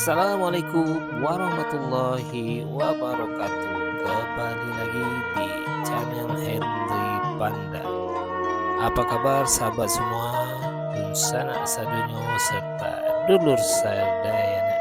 Assalamualaikum warahmatullahi wabarakatuh. Kembali lagi di channel Henry Panda. Apa kabar sahabat semua? Sanak sadunyo serta dulur sadayana.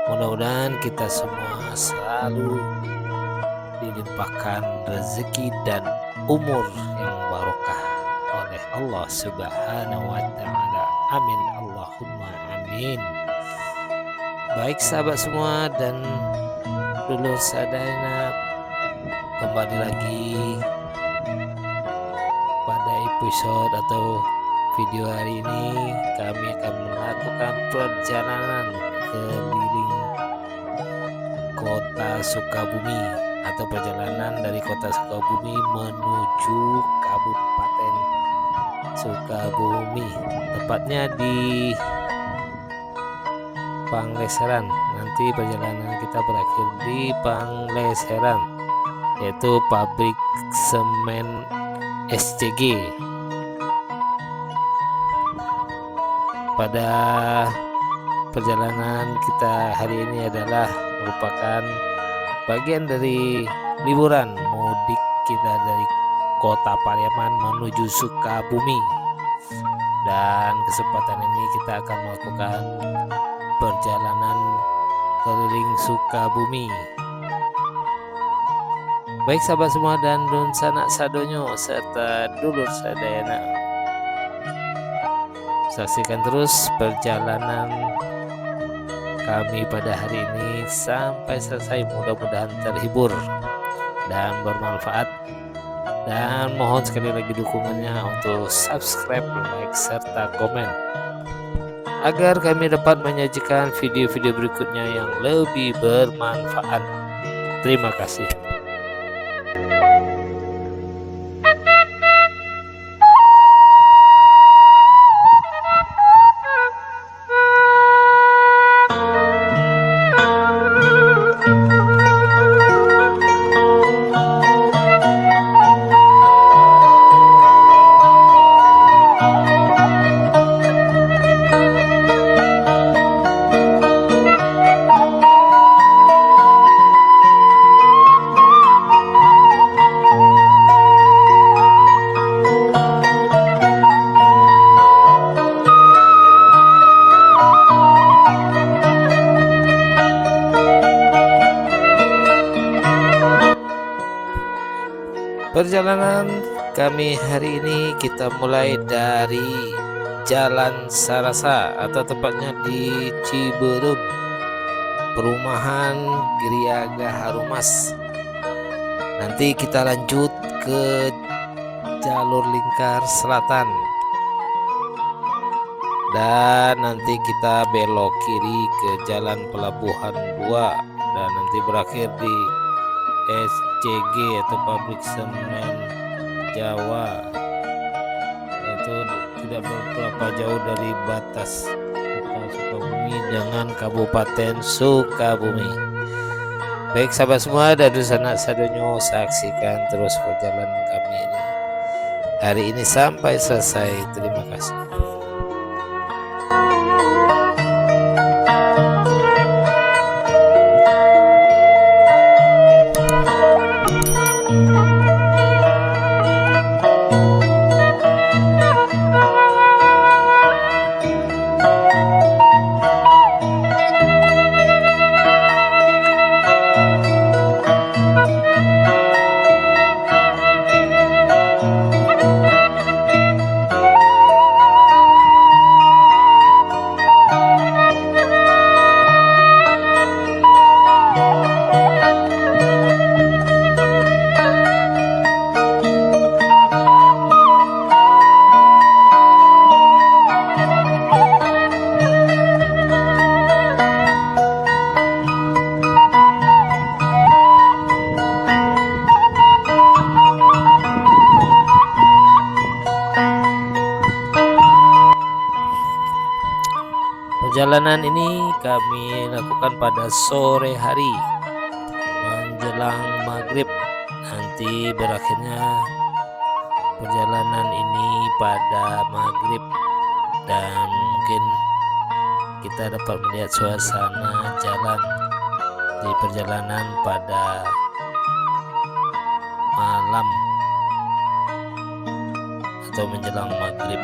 Mudah-mudahan kita semua selalu dilimpahkan rezeki dan umur yang barokah oleh Allah Subhanahu wa taala. Amin Allahumma amin. Baik sahabat semua dan dulur sadayana, kembali lagi pada episode atau video hari ini kami akan melakukan perjalanan keliling kota Sukabumi atau perjalanan dari kota Sukabumi menuju Kabupaten Sukabumi, tepatnya di Pangleseran. Nanti perjalanan kita berakhir di Pangleseran, yaitu pabrik semen SCG. Pada perjalanan kita hari ini adalah merupakan bagian dari liburan mudik kita dari kota Pariaman menuju Sukabumi, dan kesempatan ini kita akan melakukan perjalanan keliling Sukabumi. Baik sahabat semua dan dun sanak sadonyo serta dulur sadayana, saksikan terus perjalanan kami pada hari ini sampai selesai. Mudah-mudahan terhibur dan bermanfaat, dan mohon sekali lagi dukungannya untuk subscribe, like, serta komen agar kami dapat menyajikan video-video berikutnya yang lebih bermanfaat. Terima kasih. Perjalanan kami hari ini kita mulai dari Jalan Sarasa atau tepatnya di Ciberem, perumahan Griaga Harumas. Nanti kita lanjut ke jalur lingkar selatan, dan nanti kita belok kiri ke Jalan Pelabuhan 2, dan nanti berakhir di SCG atau pabrik semen Jawa, itu tidak berapa jauh dari batas kota Sukabumi dengan Kabupaten Sukabumi. Baik sahabat semua dan sanak sadonyo, saksikan terus perjalanan kami ini hari ini sampai selesai. Terima kasih. Perjalanan ini kami lakukan pada sore hari menjelang maghrib. Nanti berakhirnya perjalanan ini pada maghrib, dan mungkin kita dapat melihat suasana jalan di perjalanan pada malam atau menjelang maghrib.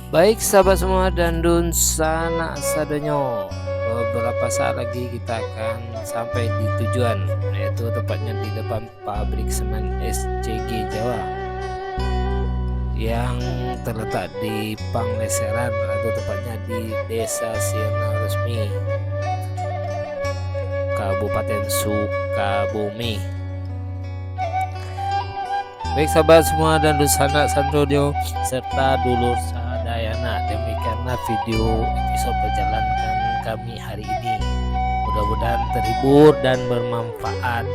Baik sahabat semua dan dun sana sadonyo, beberapa saat lagi kita akan sampai di tujuan, yaitu tepatnya di depan pabrik semen SCG Jawa yang terletak di Pangleseran atau tepatnya di Desa Sirna Resmi, Kabupaten Sukabumi. Baik sahabat semua dan Dusana Sandrodio serta dulur sadayana, demikianlah video episode perjalanan kami hari ini. Mudah-mudahan terhibur dan bermanfaat.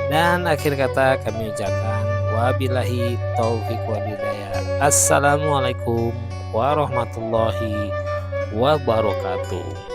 Dan akhir kata kami ucapkan wabillahi taufik wal hidayah. Assalamualaikum warahmatullahi wabarakatuh.